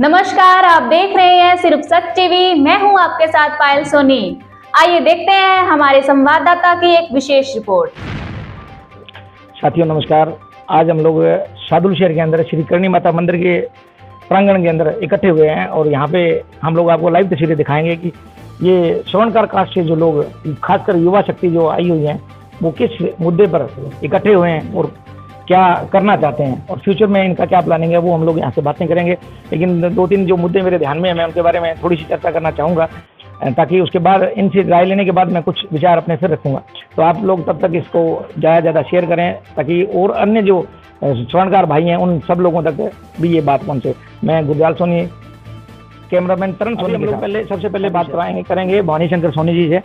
नमस्कार, आप देख रहे हैं सिर्फ सच टीवी। मैं हूं आपके साथ पायल सोनी। आइए देखते हैं हमारे संवाददाता की एक विशेष रिपोर्ट। साथियों नमस्कार। आज हम लोग सादुल शहर के अंदर श्री करणी माता मंदिर के प्रांगण के अंदर इकट्ठे हुए हैं और यहाँ पे हम लोग आपको लाइव तस्वीरें दिखाएंगे कि ये स्वर्णकार कास्ट से जो लोग, खासकर युवा शक्ति जो आई हुई है, वो किस मुद्दे पर इकट्ठे हुए हैं और क्या करना चाहते हैं और फ्यूचर में इनका क्या प्लानिंग है, वो हम लोग यहाँ से बातें करेंगे। लेकिन दो तीन जो मुद्दे मेरे ध्यान में है, मैं उनके बारे में थोड़ी सी चर्चा करना चाहूँगा, ताकि उसके बाद इनसे राय लेने के बाद मैं कुछ विचार अपने फिर रखूँगा। तो आप लोग तब तक इसको ज़्यादा शेयर करें ताकि और अन्य जो स्वर्णकार भाई हैं उन सब लोगों तक भी ये बात पहुँचे। मैं गुरजाल सोनी, कैमरामैन तरण सोनी। हम लोग सबसे पहले बात करेंगे भवानी शंकर सोनी जी से।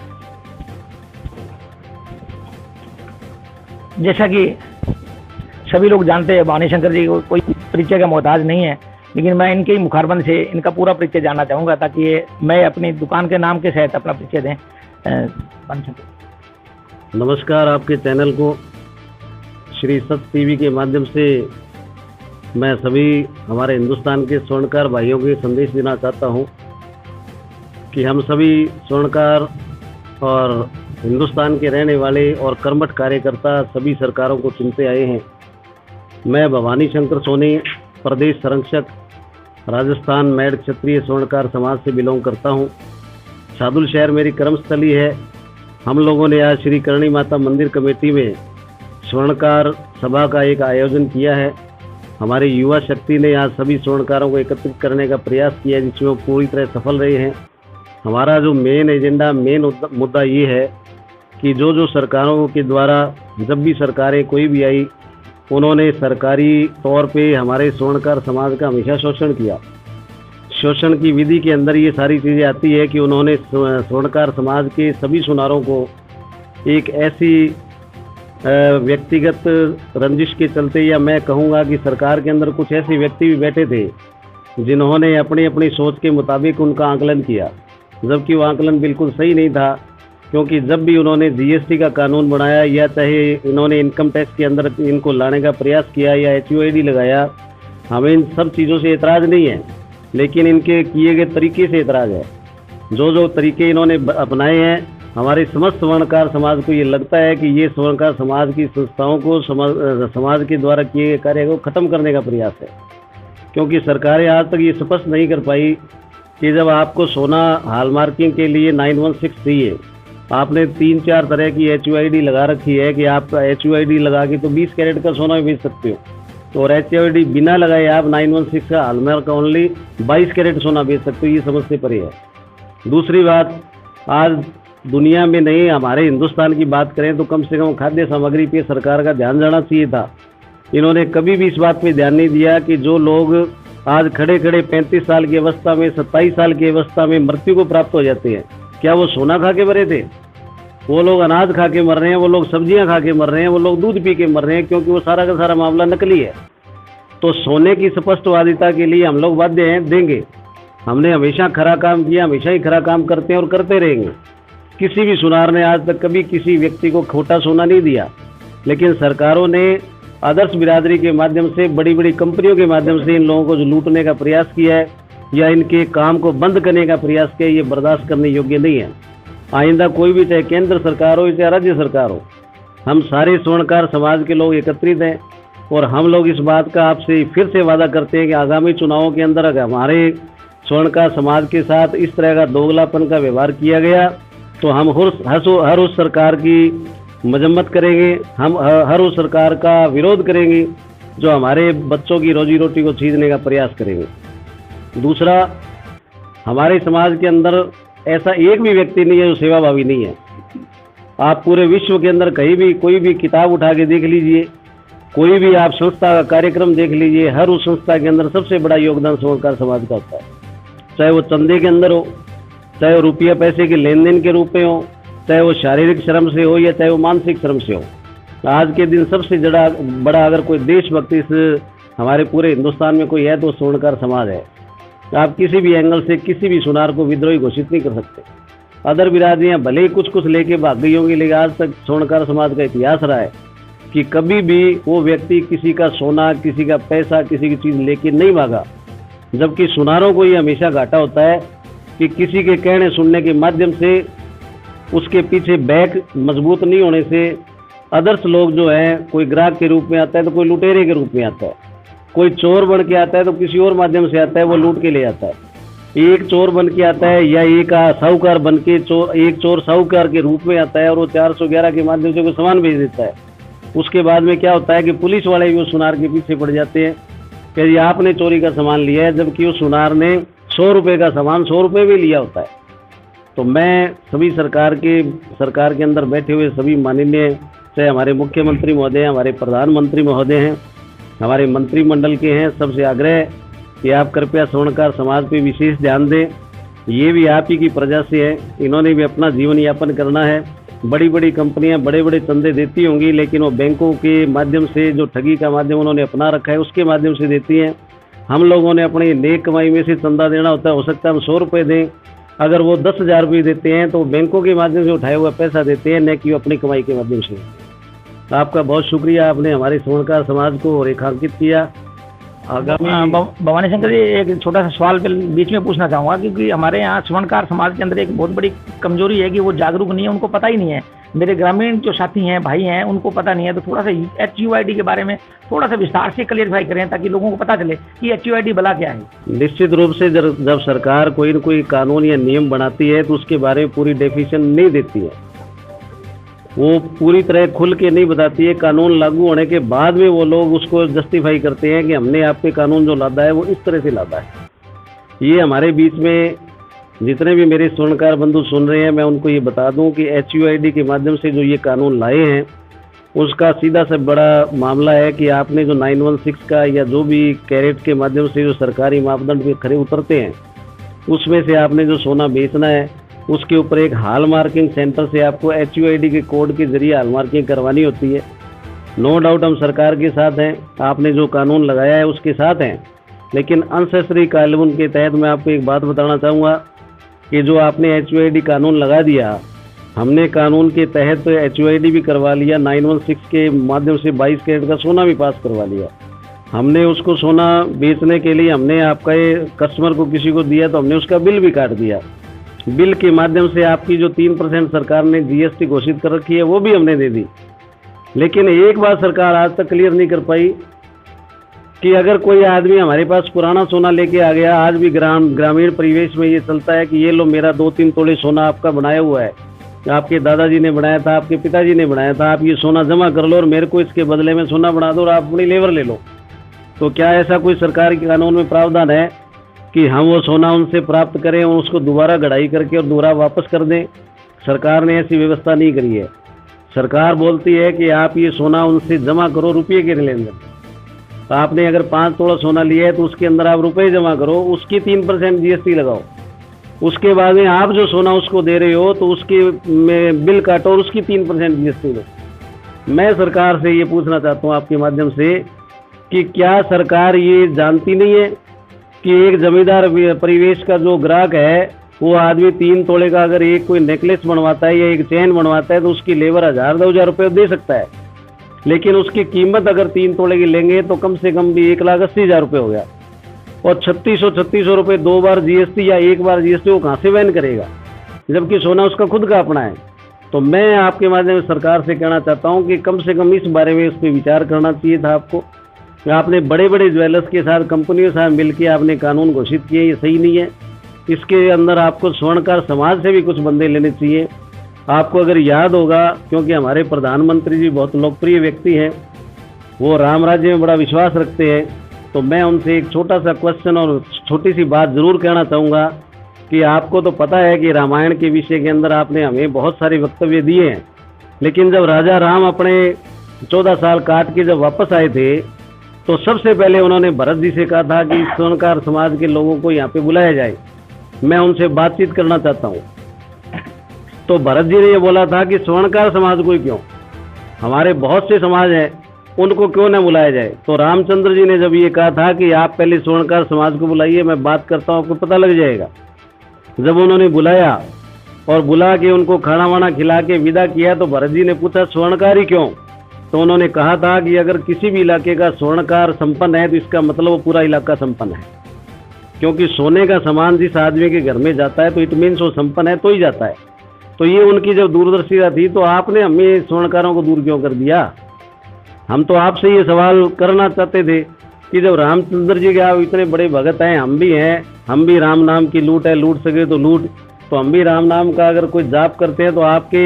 जैसा कि सभी लोग जानते हैं, भवानी शंकर जी को कोई परिचय का मोहताज नहीं है, लेकिन मैं इनके ही मुखारबंद से इनका पूरा परिचय जानना चाहूँगा ताकि ये मैं अपनी दुकान के नाम के सहित अपना परिचय दें। नमस्कार, आपके चैनल को श्री सच टीवी के माध्यम से मैं सभी हमारे हिंदुस्तान के स्वर्णकार भाइयों को संदेश देना चाहता हूं कि हम सभी स्वर्णकार और हिंदुस्तान के रहने वाले और कर्मठ कार्यकर्ता सभी सरकारों को चुनते आए हैं। मैं भवानी शंकर सोनी, प्रदेश संरक्षक, राजस्थान मेड क्षत्रिय स्वर्णकार समाज से बिलोंग करता हूं। सादुल शहर मेरी कर्मस्थली है। हम लोगों ने आज श्री करणी माता मंदिर कमेटी में स्वर्णकार सभा का एक आयोजन किया है। हमारी युवा शक्ति ने आज सभी स्वर्णकारों को एकत्रित करने का प्रयास किया, जिसमें वो पूरी तरह सफल रहे हैं। हमारा जो मेन एजेंडा, मेन मुद्दा ये है कि जो सरकारों के द्वारा जब भी सरकारें कोई भी आई, उन्होंने सरकारी तौर पे हमारे स्वर्णकार समाज का हमेशा शोषण किया। शोषण की विधि के अंदर ये सारी चीज़ें आती है कि उन्होंने स्वर्णकार समाज के सभी सुनारों को एक ऐसी व्यक्तिगत रंजिश के चलते, या मैं कहूँगा कि सरकार के अंदर कुछ ऐसे व्यक्ति भी बैठे थे जिन्होंने अपनी अपनी सोच के मुताबिक उनका आकलन किया, जबकि वो आकलन बिल्कुल सही नहीं था। क्योंकि जब भी उन्होंने जीएसटी का कानून बनाया, या चाहे इन्होंने इनकम टैक्स के अंदर इनको लाने का प्रयास किया या HUID लगाया, हमें इन सब चीज़ों से एतराज़ नहीं है, लेकिन इनके किए गए तरीके से एतराज़ है। जो तरीके इन्होंने अपनाए हैं, हमारे समस्त स्वर्णकार समाज को ये लगता है कि ये स्वर्णकार समाज की संस्थाओं को, समाज के द्वारा किए गए कार्य को ख़त्म करने का प्रयास है। क्योंकि सरकारें आज तक ये स्पष्ट नहीं कर पाई कि जब आपको सोना हॉलमार्किंग के लिए 916 चाहिए, आपने 3-4 तरह की HUID लगा रखी है कि आप HUID लगा के तो 20 कैरेट का सोना बेच सकते हो, और HUID बिना लगाए आप 916 का हॉलमार्क ओनली 22 कैरेट सोना बेच सकते हो। ये समझ से परे है। दूसरी बात, आज दुनिया में नहीं, हमारे हिंदुस्तान की बात करें तो कम से कम खाद्य सामग्री पे सरकार का ध्यान जाना चाहिए था। इन्होंने कभी भी इस बात पे ध्यान नहीं दिया कि जो लोग आज खड़े 35 साल की अवस्था में, 27 साल की अवस्था में मृत्यु को प्राप्त हो जाते हैं, क्या वो सोना खा के मरे थे? वो लोग अनाज खा के मर रहे हैं, वो लोग सब्जियां खा के मर रहे हैं, वो लोग दूध पी के मर रहे हैं, क्योंकि वो सारा का सारा मामला नकली है। तो सोने की स्पष्टवादिता के लिए हम लोग बाध्य हैं, देंगे। हमने हमेशा खरा काम किया, हमेशा ही खरा काम करते हैं और करते रहेंगे। किसी भी सुनार ने आज तक कभी किसी व्यक्ति को खोटा सोना नहीं दिया, लेकिन सरकारों ने आदर्श बिरादरी के माध्यम से, बड़ी बड़ी कंपनियों के माध्यम से इन लोगों को जो लूटने का प्रयास किया है या इनके काम को बंद करने का प्रयास किया, ये बर्दाश्त करने योग्य नहीं है। आइंदा कोई भी, चाहे केंद्र सरकार हो चाहे राज्य सरकार हो, हम सारे स्वर्णकार समाज के लोग एकत्रित हैं और हम लोग इस बात का आपसे फिर से वादा करते हैं कि आगामी चुनावों के अंदर अगर हमारे स्वर्णकार समाज के साथ इस तरह का दोगलापन का व्यवहार किया गया तो हम हर उस सरकार की मजम्मत करेंगे, हम हर उस सरकार का विरोध करेंगे जो हमारे बच्चों की रोजी रोटी को छीनने का प्रयास करेंगे। दूसरा, हमारे समाज के अंदर ऐसा एक भी व्यक्ति नहीं है जो सेवाभावी नहीं है। आप पूरे विश्व के अंदर कहीं भी कोई भी किताब उठा के देख लीजिए, कोई भी आप संस्था का कार्यक्रम देख लीजिए, हर उस संस्था के अंदर सबसे बड़ा योगदान स्वर्णकार समाज का होता है। चाहे वो चंदे के अंदर हो, चाहे वो रुपया पैसे के लेन देन के रूप में हो, चाहे वो शारीरिक श्रम से हो या चाहे वो मानसिक श्रम से हो। आज के दिन सबसे बड़ा अगर कोई देशभक्त इस हमारे पूरे हिंदुस्तान में कोई है तो स्वर्णकार समाज है। आप किसी भी एंगल से किसी भी सुनार को विद्रोही घोषित नहीं कर सकते। अदर बिरादरियां भले ही कुछ लेके भाग गई होंगी, लेकिन आज तक स्वर्णकार समाज का इतिहास रहा है कि कभी भी वो व्यक्ति किसी का सोना, किसी का पैसा, किसी की चीज़ लेके नहीं भागा। जबकि सुनारों को ये हमेशा घाटा होता है कि किसी के कहने सुनने के माध्यम से, उसके पीछे बैक मजबूत नहीं होने से अदर्स लोग जो हैं, कोई ग्राहक के रूप में आता है तो कोई लुटेरे के रूप में आता है, कोई चोर बन के आता है तो किसी और माध्यम से आता है, वो लूट के ले आता है। एक चोर बन के आता है या एक साहूकार बन के एक चोर साहूकार के रूप में आता है और वो 411 के माध्यम से कोई सामान भेज देता है। उसके बाद में क्या होता है कि पुलिस वाले भी उस सुनार के पीछे पड़ जाते हैं कि आपने चोरी का सामान लिया है, जबकि उस सुनार ने 100 रुपये का सामान 100 रुपये में लिया होता है। तो मैं सभी सरकार के अंदर बैठे हुए सभी माननीय, चाहे हमारे मुख्यमंत्री महोदय, हमारे प्रधानमंत्री महोदय हैं, हमारे मंत्रिमंडल के हैं, सबसे आग्रह कि आप कृपया स्वर्णकार समाज पे विशेष ध्यान दें। ये भी आप ही की प्रजा से है, इन्होंने भी अपना जीवन यापन करना है। बड़ी बड़ी कंपनियां बड़े बड़े चंदे देती होंगी, लेकिन वो बैंकों के माध्यम से, जो ठगी का माध्यम उन्होंने अपना रखा है, उसके माध्यम से देती हैं। हम लोगों ने अपनी नेक कमाई में से चंदा देना होता है, हो सकता है हम 100 रुपये दें, अगर वो 10,000 रुपये देते हैं तो बैंकों के माध्यम से उठाया हुआ पैसा देते हैं, न कि अपनी कमाई के माध्यम से। आपका बहुत शुक्रिया, आपने हमारे स्वर्णकार समाज को रेखांकित किया। आगामी भवानी शंकर जी, एक छोटा सा सवाल बीच में पूछना चाहूँगा, क्योंकि हमारे यहाँ स्वर्णकार समाज के अंदर एक बहुत बड़ी कमजोरी है कि वो जागरूक नहीं है, उनको पता ही नहीं है। मेरे ग्रामीण जो साथी हैं, भाई हैं, उनको पता नहीं है। तो थोड़ा सा HUID के बारे में थोड़ा सा विस्तार से क्लियरफाई करें, ताकि लोगों को पता चले कि HUID भला क्या है। निश्चित रूप से जब सरकार कोई न कोई कानून या नियम बनाती है तो उसके बारे में पूरी डेफिनेशन नहीं देती है, वो पूरी तरह खुल के नहीं बताती है। कानून लागू होने के बाद में वो लोग उसको जस्टिफाई करते हैं कि हमने आपके कानून जो लादा है वो इस तरह से लादा है। ये हमारे बीच में जितने भी मेरे स्वर्णकार बंधु सुन रहे हैं, मैं उनको ये बता दूं कि HUID के माध्यम से जो ये कानून लाए हैं, उसका सीधा से बड़ा मामला है कि आपने जो 916 का या जो भी कैरेट के माध्यम से जो सरकारी मापदंड पे खरे उतरते हैं, उसमें से आपने जो सोना बेचना है, उसके ऊपर एक हॉल मार्किंग सेंटर से आपको HUID के कोड के जरिए हॉल मार्किंग करवानी होती है। नो डाउट हम सरकार के साथ हैं, आपने जो कानून लगाया है उसके साथ हैं, लेकिन अनसेसरी कानून के तहत मैं आपको एक बात बताना चाहूँगा कि जो आपने HUID कानून लगा दिया, हमने कानून के तहत HUID भी करवा लिया, 916 के माध्यम से 22 कैरेट का सोना भी पास करवा लिया। हमने उसको सोना बेचने के लिए हमने आपका ये कस्टमर को किसी को दिया तो हमने उसका बिल भी काट दिया। बिल के माध्यम से आपकी जो 3% सरकार ने GST घोषित कर रखी है वो भी हमने दे दी। लेकिन एक बात सरकार आज तक क्लियर नहीं कर पाई कि अगर कोई आदमी हमारे पास पुराना सोना लेके आ गया, आज भी ग्रामीण परिवेश में ये चलता है कि ये लो मेरा 2-3 तोले सोना आपका बनाया हुआ है, आपके दादाजी ने बनाया था, आपके पिताजी ने बनाया था, आप ये सोना जमा कर लो और मेरे को इसके बदले में सोना बना दो और आप अपनी लेबर ले लो। तो क्या ऐसा कोई सरकार के कानून में प्रावधान है कि हम वो सोना उनसे प्राप्त करें और उसको दोबारा गढ़ाई करके और दोबारा वापस कर दें? सरकार ने ऐसी व्यवस्था नहीं करी है। सरकार बोलती है कि आप ये सोना उनसे जमा करो रुपये के लेन देन। तो आपने अगर 5 तोला सोना लिया है तो उसके अंदर आप रुपये जमा करो, उसकी 3% GST लगाओ, उसके बाद में आप जो सोना उसको दे रहे हो तो उसके में बिल काटो और उसकी 3% GST लो। मैं सरकार से ये पूछना चाहता हूँ आपके माध्यम से कि क्या सरकार ये जानती नहीं है कि एक जमींदार परिवेश का जो ग्राहक है, वो आदमी 3 तोले का अगर एक कोई नेकलेस बनवाता है या एक चैन बनवाता है तो उसकी लेबर 1000-2000 रुपये दे सकता है, लेकिन उसकी कीमत अगर 3 तोले की लेंगे तो कम से कम भी 1,80,000 रुपये हो गया। और 3600 रुपये 2 बार GST या 1 बार GST वो कहाँ से वहन करेगा, जबकि सोना उसका खुद का अपना है। तो मैं आपके माध्यम से सरकार से कहना चाहता हूँ कि कम से कम इस बारे में इस पर विचार करना चाहिए था आपको। आपने बड़े बड़े ज्वेलर्स के साथ, कंपनियों के साथ मिलकर आपने कानून घोषित किए, ये सही नहीं है। इसके अंदर आपको स्वर्णकार समाज से भी कुछ बंदे लेने चाहिए। आपको अगर याद होगा, क्योंकि हमारे प्रधानमंत्री जी बहुत लोकप्रिय व्यक्ति हैं, वो राम राज्य में बड़ा विश्वास रखते हैं, तो मैं उनसे एक छोटा सा क्वेश्चन और छोटी सी बात ज़रूर कहना चाहूँगा कि आपको तो पता है कि रामायण के विषय के अंदर आपने हमें बहुत सारे वक्तव्य दिए हैं, लेकिन जब राजा राम अपने 14 साल काट के जब वापस आए थे तो सबसे पहले उन्होंने भरत जी से कहा था कि स्वर्णकार समाज के लोगों को यहाँ पे बुलाया जाए, मैं उनसे बातचीत करना चाहता हूँ। तो भरत जी ने ये बोला था कि स्वर्णकार समाज को क्यों, हमारे बहुत से समाज हैं, उनको क्यों न बुलाया जाए। तो रामचंद्र जी ने जब ये कहा था कि आप पहले स्वर्णकार समाज को बुलाइए, मैं बात करता हूँ, आपको पता लग जाएगा। जब उन्होंने बुलाया और बुला के उनको खाना वाना खिला के विदा किया तो भरत जी ने पूछा स्वर्णकार ही क्यों, तो उन्होंने कहा था कि अगर किसी भी इलाके का स्वर्णकार संपन्न है तो इसका मतलब वो पूरा इलाका संपन्न है। क्योंकि सोने का सामान जिस आदमी के घर में जाता है तो इट मीन्स वो संपन्न है तो ही जाता है। तो ये उनकी जब दूरदर्शिता थी तो आपने हमें स्वर्णकारों को दूर क्यों कर दिया? हम तो आपसे ये सवाल करना चाहते थे कि जब रामचंद्र जी के आप इतने बड़े भगत हैं, हम भी हैं, हम भी राम नाम की लूट है, लूट सके तो लूट, तो हम भी राम नाम का अगर कोई जाप करते हैं तो आपके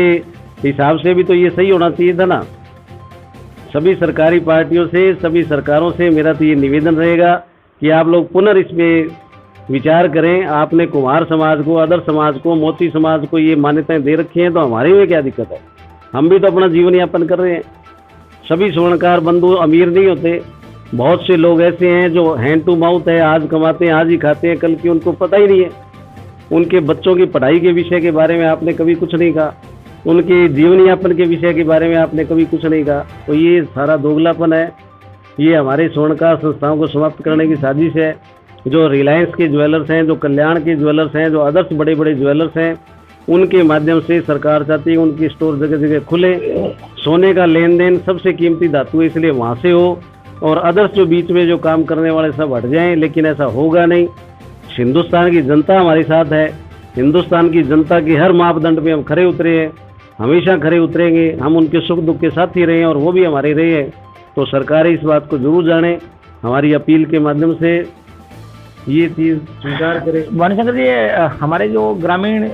हिसाब से भी तो ये सही होना चाहिए था ना। सभी सरकारी पार्टियों से, सभी सरकारों से मेरा तो ये निवेदन रहेगा कि आप लोग पुनर्इसमें विचार करें। आपने कुम्हार समाज को, अदर समाज को, मोची समाज को ये मान्यताएं दे रखी हैं, तो हमारे में क्या दिक्कत है? हम भी तो अपना जीवन यापन कर रहे हैं। सभी स्वर्णकार बंधु अमीर नहीं होते, बहुत से लोग ऐसे हैं जो हैंड टू माउथ है, आज कमाते हैं आज ही खाते हैं, कल की उनको पता ही नहीं है। उनके बच्चों की पढ़ाई के विषय के बारे में आपने कभी कुछ नहीं कहा, उनके जीवन यापन के विषय के बारे में आपने कभी कुछ नहीं कहा। तो ये सारा दोगलापन है, ये हमारे स्वर्णकार संस्थाओं को समाप्त करने की साजिश है। जो रिलायंस के ज्वेलर्स हैं, जो कल्याण के ज्वेलर्स हैं, जो अदर्स बड़े बड़े ज्वेलर्स हैं, उनके माध्यम से सरकार चाहती है उनकी स्टोर जगह जगह खुले, सोने का लेन देन सबसे कीमती धातु है इसलिए वहाँ से हो, और अदर्स जो बीच में जो काम करने वाले सब हट जाएं। लेकिन ऐसा होगा नहीं। हिंदुस्तान की जनता हमारे साथ है, हिंदुस्तान की जनता की हर मापदंड पे हम खरे उतरे हैं, हमेशा खरे उतरेंगे। हम उनके सुख दुख के साथ ही रहे हैं और वो भी हमारे रहे हैं। तो सरकार इस बात को जरूर जाने, हमारी अपील के माध्यम से ये चीज़ स्वीकार करें। भवानीशंकर जी, हमारे जो ग्रामीण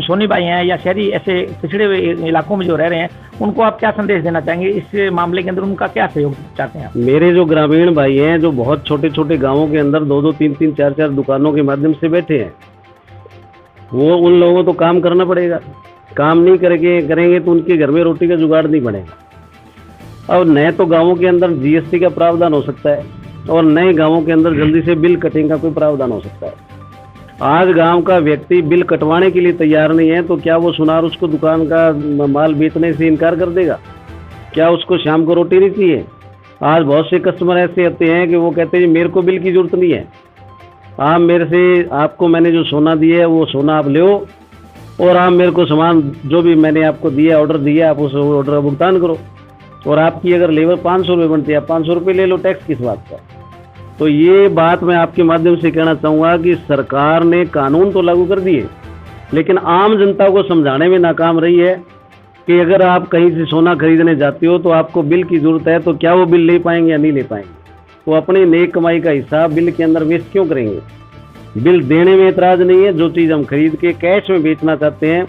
सोनी भाई हैं या शहरी ऐसे पिछड़े हुए इलाकों में जो रह रहे हैं, उनको आप क्या संदेश देना चाहेंगे? इस मामले के अंदर उनका क्या सहयोग चाहते हैं आप? मेरे जो ग्रामीण भाई हैं, जो बहुत छोटे छोटे गांवों के अंदर 2-2, 3-3, 4-4 दुकानों के माध्यम से बैठे हैं, वो उन लोगों को तो काम करना पड़ेगा। काम नहीं करेंगे तो उनके घर में रोटी का जुगाड़ नहीं बनेगा। और नए तो गाँवों के अंदर GST का प्रावधान हो सकता है, और नए गांवों के अंदर जल्दी से बिल कटिंग का कोई प्रावधान हो सकता है। आज गांव का व्यक्ति बिल कटवाने के लिए तैयार नहीं है, तो क्या वो सुनार उसको दुकान का माल बेचने से इनकार कर देगा? क्या उसको शाम को रोटी नहीं चाहिए? आज बहुत से कस्टमर ऐसे आते हैं कि वो कहते हैं मेरे को बिल की जरूरत नहीं है, आप मेरे से, आपको मैंने जो सोना दिया है वो सोना आप लो, और आप मेरे को सामान जो भी मैंने आपको दिया, ऑर्डर दिया, आप उस ऑर्डर का भुगतान करो। और आपकी अगर लेबर 500 रुपये बनती है, आप 500 रुपये ले लो, टैक्स किस बात का? तो ये बात मैं आपके माध्यम से कहना चाहूँगा कि सरकार ने कानून तो लागू कर दिए, लेकिन आम जनता को समझाने में नाकाम रही है कि अगर आप कहीं से सोना खरीदने जाते हो तो आपको बिल की ज़रूरत है, तो क्या वो बिल ले पाएंगे या नहीं ले पाएंगे? वो अपनी नेक कमाई का हिस्सा बिल के अंदर वेस्ट क्यों करेंगे? बिल देने में एतराज़ नहीं है, जो चीज़ हम खरीद के कैश में बेचना चाहते हैं,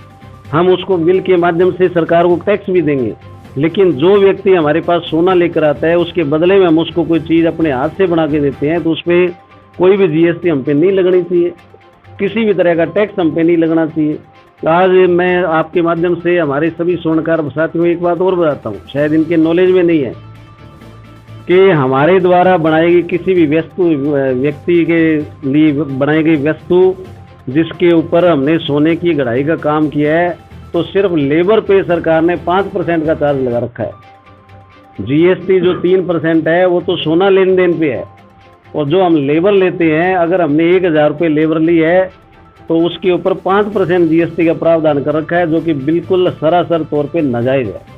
हम उसको बिल के माध्यम से सरकार को टैक्स भी देंगे। लेकिन जो व्यक्ति हमारे पास सोना लेकर आता है, उसके बदले में हम उसको कोई चीज़ अपने हाथ से बना के देते हैं, तो उस पर कोई भी GST हम पे नहीं लगनी चाहिए, किसी भी तरह का टैक्स हम पे नहीं लगना चाहिए। आज मैं आपके माध्यम से हमारे सभी स्वर्णकार साथियों को एक बात और बताता हूँ, शायद इनके नॉलेज में नहीं है, कि हमारे द्वारा बनाई गई किसी भी व्यक्ति के लिए बनाई गई वस्तु जिसके ऊपर हमने सोने की गढ़ाई का काम किया है, तो सिर्फ लेबर पे सरकार ने 5% का चार्ज लगा रखा है। GST जो 3% है वो तो सोना लेन देन पे है, और जो हम लेबर लेते हैं, अगर हमने 1000 रुपये लेबर ली है तो उसके ऊपर 5% GST का प्रावधान कर रखा है, जो कि बिल्कुल सरासर तौर पे नाजायज़ है।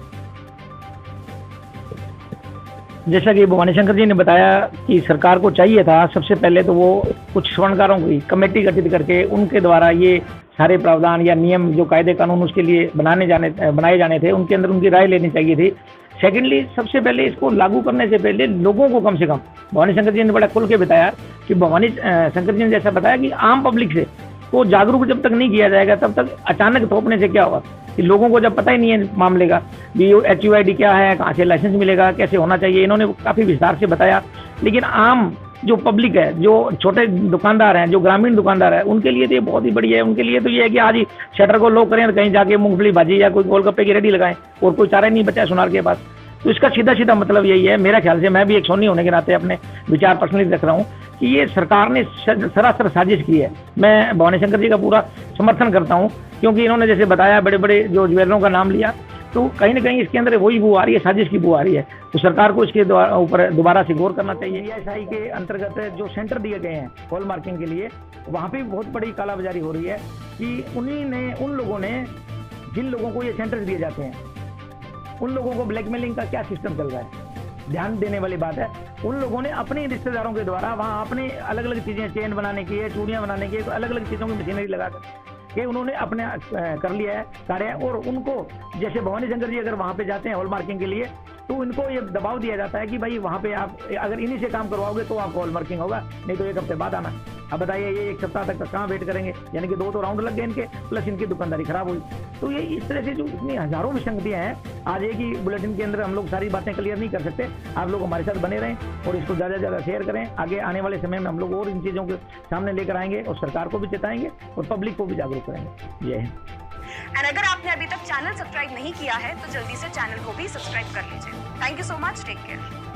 जैसा कि भवानीशंकर जी ने बताया कि सरकार को चाहिए था सबसे पहले तो वो कुछ स्वर्णकारों की कमेटी गठित करके उनके द्वारा ये सारे प्रावधान या नियम जो कायदे कानून उसके लिए बनाए जाने थे, उनके अंदर उनकी राय लेनी चाहिए थी। सेकेंडली, सबसे पहले इसको लागू करने से पहले लोगों को कम से कम, भवानीशंकर जी ने बड़ा खुल के बताया कि भवानीशंकर जी ने जैसा बताया कि आम पब्लिक से को जागरूक जब तक नहीं किया जाएगा तब तक अचानक थोपने से क्या होगा, कि लोगों को जब पता ही नहीं है मामले का, भी HUID क्या है, कहाँ से लाइसेंस मिलेगा, कैसे होना चाहिए, इन्होंने काफ़ी विस्तार से बताया। लेकिन आम जो पब्लिक है, जो छोटे दुकानदार हैं, जो ग्रामीण दुकानदार है, उनके लिए तो ये बहुत ही बढ़िया है। उनके लिए तो ये है कि आज ही शटर को लॉक करें और कहीं जाके मूंगफली भाजी या कोई गोलगप्पे की रेडी लगाएं, और कोई चारा नहीं बचा है सुनार के पास। तो इसका सीधा सीधा मतलब यही है, मेरा ख्याल से, मैं भी एक सोनी होने के नाते अपने विचार पर्सनली रख रहा हूँ कि ये सरकार ने सरासर साजिश की है। मैं भवानीशंकर जी का पूरा समर्थन करता हूँ, क्योंकि इन्होंने जैसे बताया, बड़े बड़े जो ज्वेलरों का नाम लिया, तो कहीं ना कहीं इसके अंदर वही बू आ रही है, साजिश की बू आ रही है। तो सरकार को इसके ऊपर दोबारा से गौर करना चाहिए। ESI के अंतर्गत जो सेंटर दिए गए हैं हॉल मार्किंग के लिए, वहाँ पे बहुत बड़ी कालाबाजारी हो रही है कि उन लोगों ने जिन लोगों को ये सेंटर दिए जाते हैं, उन लोगों को ब्लैकमेलिंग का क्या सिस्टम चल रहा है, ध्यान देने वाली बात है। उन लोगों ने अपने रिश्तेदारों के द्वारा वहाँ अपने अलग अलग चीज़ें, चेन बनाने की है, चूड़ियाँ बनाने की है, अलग अलग चीज़ों की मशीनरी लगाकर कि उन्होंने अपने कर लिया है कार्य है। और उनको जैसे भवानी शंकर जी अगर वहाँ पे जाते हैं हॉल मार्किंग के लिए, तो इनको ये दबाव दिया जाता है कि भाई वहाँ पे आप अगर इन्हीं से काम करवाओगे तो आपको हॉल मार्किंग होगा, नहीं तो 1 हफ्ते बाद आना। अब बताइए ये 1 सप्ताह तक कहाँ वेट करेंगे, यानी कि 2 तो राउंड लग गए इनके, प्लस इनकी दुकानदारी खराब हुई। तो ये इस तरह से जो इतनी हजारों विसंगतियाँ हैं, आज एक ही बुलेटिन के अंदर हम लोग सारी बातें क्लियर नहीं कर सकते। आप लोग हमारे साथ बने रहें और इसको ज़्यादा से ज़्यादा शेयर करें। आगे आने वाले समय में हम लोग और इन चीज़ों के सामने लेकर आएंगे और सरकार को भी चेताएंगे और पब्लिक को भी जागरूक करेंगे। ये है। एंड अगर आपने अभी तक चैनल सब्सक्राइब नहीं किया है तो जल्दी से चैनल को भी सब्सक्राइब कर लीजिए। Thank you so much, take care.